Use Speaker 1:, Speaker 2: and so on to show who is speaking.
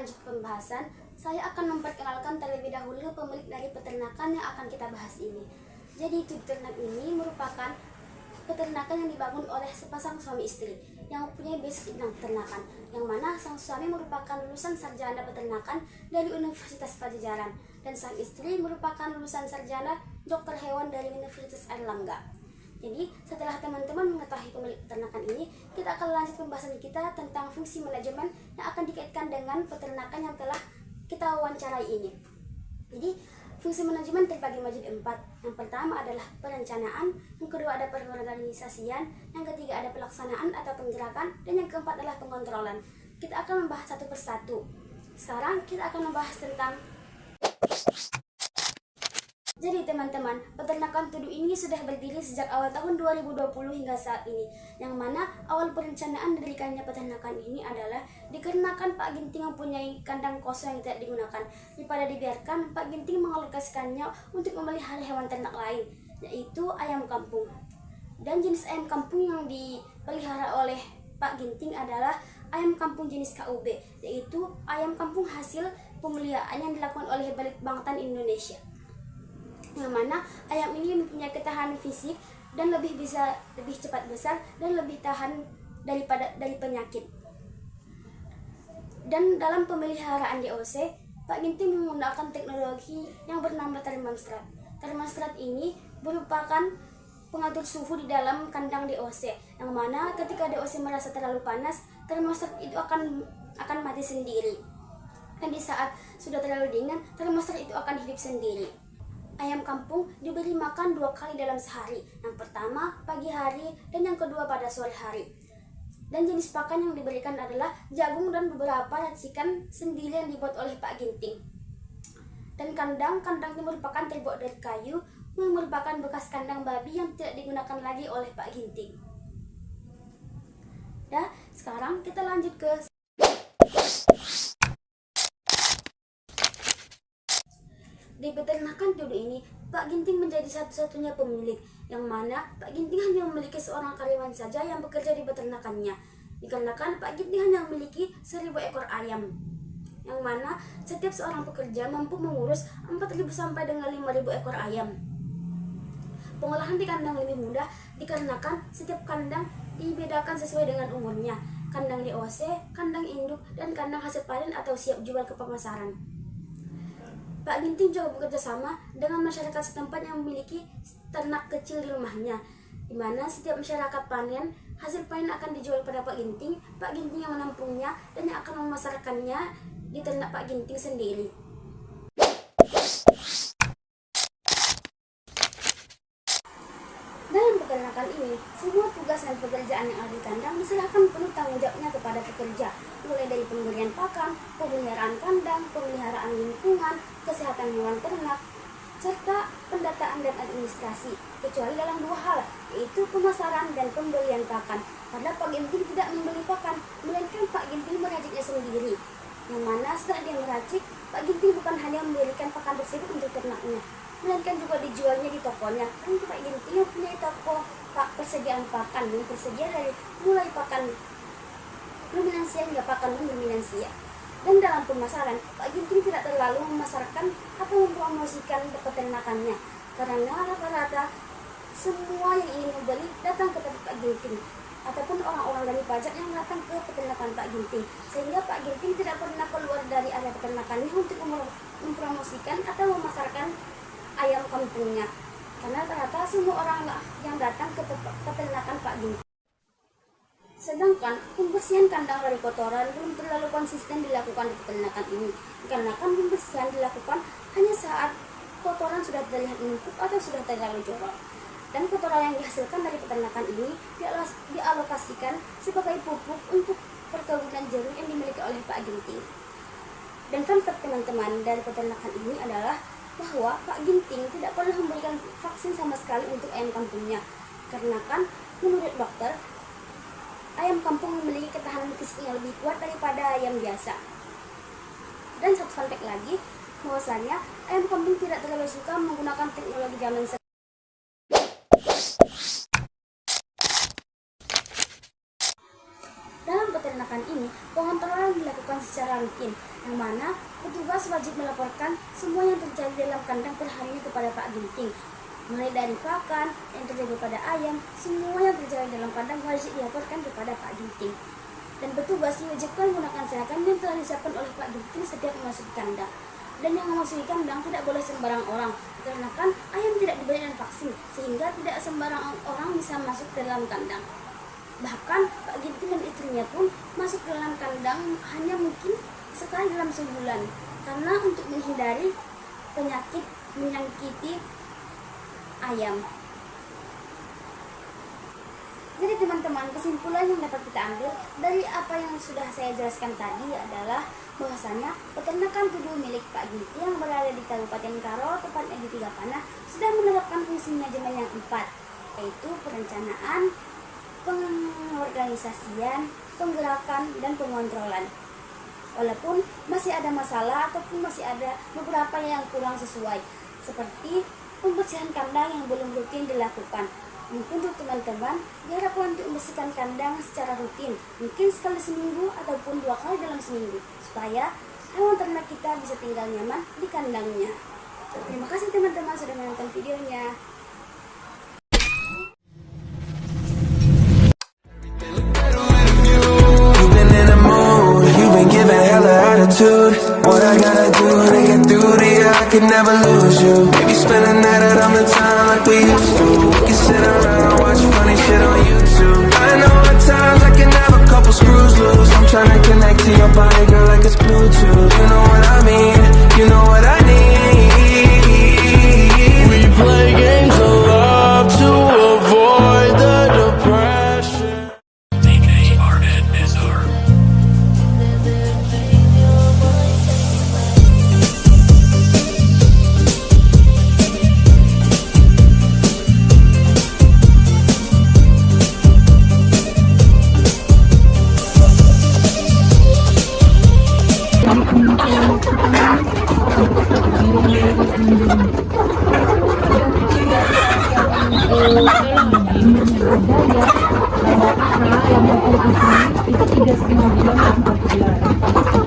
Speaker 1: lanjut pembahasan, saya akan memperkenalkan terlebih dahulu pemilik dari peternakan yang akan kita bahas ini. Jadi peternak ini merupakan peternakan yang dibangun oleh sepasang suami istri yang mempunyai basic bidang peternakan, yang mana sang suami merupakan lulusan sarjana peternakan dari Universitas Padjadjaran dan sang istri merupakan lulusan sarjana dokter hewan dari Universitas Airlangga. Jadi setelah teman-teman mengetahui pemilik peternakan ini, kita akan lanjut pembahasan kita tentang fungsi manajemen yang akan dikaitkan dengan peternakan yang telah kita wawancarai ini. Jadi fungsi manajemen terbagi menjadi 4. Yang pertama adalah perencanaan, yang kedua ada pengorganisasian, yang ketiga ada pelaksanaan atau penggerakan, dan yang keempat adalah pengontrolan. Kita akan membahas satu persatu. Sekarang kita akan membahas tentang. Jadi teman-teman, peternakan Tudu ini sudah berdiri sejak awal tahun 2020 hingga saat ini, yang mana awal perencanaan didirikannya peternakan ini adalah dikarenakan Pak Ginting mempunyai kandang kosong yang tidak digunakan. Daripada dibiarkan, Pak Ginting mengalokasikannya untuk memelihara hewan ternak lain, yaitu ayam kampung. Dan jenis ayam kampung yang dipelihara oleh Pak Ginting adalah ayam kampung jenis KUB, yaitu ayam kampung hasil pemeliharaan yang dilakukan oleh Balitbangtan Indonesia, yang mana ayam ini mempunyai ketahanan fisik dan lebih cepat besar dan lebih tahan dari penyakit. Dan dalam pemeliharaan DOC, Pak Ginting menggunakan teknologi yang bernama termostat. Termostat ini merupakan pengatur suhu di dalam kandang DOC, yang mana ketika DOC merasa terlalu panas, termostat itu akan mati sendiri. Dan di saat sudah terlalu dingin, termostat itu akan hidup sendiri. Ayam kampung diberi makan 2 kali dalam sehari, yang pertama pagi hari dan yang kedua pada sore hari. Dan jenis pakan yang diberikan adalah jagung dan beberapa racikan sendiri yang dibuat oleh Pak Ginting. Dan kandang ini merupakan terbuat dari kayu, yang merupakan bekas kandang babi yang tidak digunakan lagi oleh Pak Ginting. Nah, sekarang kita lanjut ke di peternakan Tudu ini, Pak Ginting menjadi satu-satunya pemilik, yang mana Pak Ginting hanya memiliki seorang karyawan saja yang bekerja di peternakannya. Dikarenakan Pak Ginting hanya memiliki 1000 ekor ayam, yang mana setiap seorang pekerja mampu mengurus 4.000 sampai dengan 5.000 ekor ayam. Pengolahan di kandang lebih mudah dikarenakan setiap kandang dibedakan sesuai dengan umurnya. Kandang DOC, kandang induk, dan kandang hasil panen atau siap jual ke pemasaran. Pak Ginting juga bekerja sama dengan masyarakat setempat yang memiliki ternak kecil di rumahnya, di mana setiap masyarakat panen, hasil panen akan dijual pada Pak Ginting yang menampungnya dan yang akan memasarkannya di ternak Pak Ginting sendiri. Dalam peternakan ini, semua tugas dan pekerjaan yang ada di kandang diserahkan penuh tanggung jawabnya kepada pekerja, mulai dari pemberian pakan, pemeliharaan kandang, pemeliharaan lingkungan, kesehatan hewan ternak, serta pendataan dan administrasi, kecuali dalam 2 hal, yaitu pemasaran dan pembelian pakan. Karena Pak Ginting tidak membeli pakan, melainkan Pak Ginting meraciknya sendiri. Yang mana setelah dia meracik, Pak Ginting bukan hanya memberikan pakan tersebut untuk ternaknya, melainkan juga dijualnya di tokonya. Kan Pak Ginting mempunyai toko persediaan pakan yang tersedia dari mulai pakan ruminansia hingga pakan non-ruminansia. Dan dalam pemasaran, Pak Ginting tidak terlalu memasarkan atau mempromosikan peternakannya, karena rata-rata semua yang ingin membeli datang ke tempat Pak Ginting, ataupun orang-orang dari pajak yang datang ke peternakan Pak Ginting, sehingga Pak Ginting tidak pernah keluar dari area peternakannya untuk mempromosikan atau memasarkan ayam kampungnya, karena rata-rata semua orang yang datang ke peternakan Pak Ginting. Sedangkan pembersihan kandang dari kotoran belum terlalu konsisten dilakukan di peternakan ini, karena pembersihan dilakukan hanya saat kotoran sudah terlihat menumpuk atau sudah terlalu jorok. Dan kotoran yang dihasilkan dari peternakan ini dialokasikan sebagai pupuk untuk perkebunan jeruk yang dimiliki oleh Pak Ginting. Dan fun fact teman-teman dari peternakan ini adalah bahwa Pak Ginting tidak pernah memberikan vaksin sama sekali untuk ayam kampungnya, karena kan menurut dokter, ayam kampung memiliki ketahanan fisik yang lebih kuat daripada ayam biasa. Dan satu fun fact lagi, bahwasanya ayam kampung tidak terlalu suka menggunakan teknologi zaman sekarang. Dalam peternakan ini, Pengontrolan dilakukan secara rutin, yang mana petugas wajib melaporkan semua yang terjadi dalam kandang perharinya kepada Pak Ginting. Mulai dari pakan yang terjadi pada ayam, semua yang terjadi dalam kandang wajib dilaporkan kepada Pak Ginting. Dan petugas diwajibkan menggunakan seragam yang telah disiapkan oleh Pak Ginting setiap memasuki kandang. Dan yang memasuki kandang tidak boleh sembarang orang, dikarenakan ayam tidak diberikan vaksin, sehingga tidak sembarang orang bisa masuk ke dalam kandang. Bahkan Pak Ginting dan istrinya pun masuk ke dalam kandang hanya mungkin sekali dalam sebulan, karena untuk menghindari penyakit menyakiti ayam. Jadi teman-teman, kesimpulan yang dapat kita ambil dari apa yang sudah saya jelaskan tadi adalah bahwasanya peternakan tubuh milik Pak Ginting yang berada di Kabupaten Karo, tepatnya di Tigapana, sudah menerapkan fungsi manajemen yang 4, yaitu perencanaan, pengorganisasian, penggerakan, dan pengontrolan. Walaupun masih ada masalah ataupun masih ada beberapa yang kurang sesuai, seperti pembersihan kandang yang belum rutin dilakukan. Mungkin untuk teman-teman diharapkan untuk membersihkan kandang secara rutin, mungkin sekali seminggu ataupun 2 kali dalam seminggu, supaya hewan ternak kita bisa tinggal nyaman di kandangnya. Terima kasih teman-teman sudah menonton videonya.
Speaker 2: What I gotta do to get through to you, I could never lose you. Maybe spend a night out on the time like we used to. We can sit around, watch funny shit on YouTube. I know at times I can have a couple screws loose. I'm trying to connect to your body, girl, like it's Bluetooth. You know what I mean, you know what I need. We play games of love to avoid the depression.
Speaker 3: Itu 3,5 bulan 4 bulan.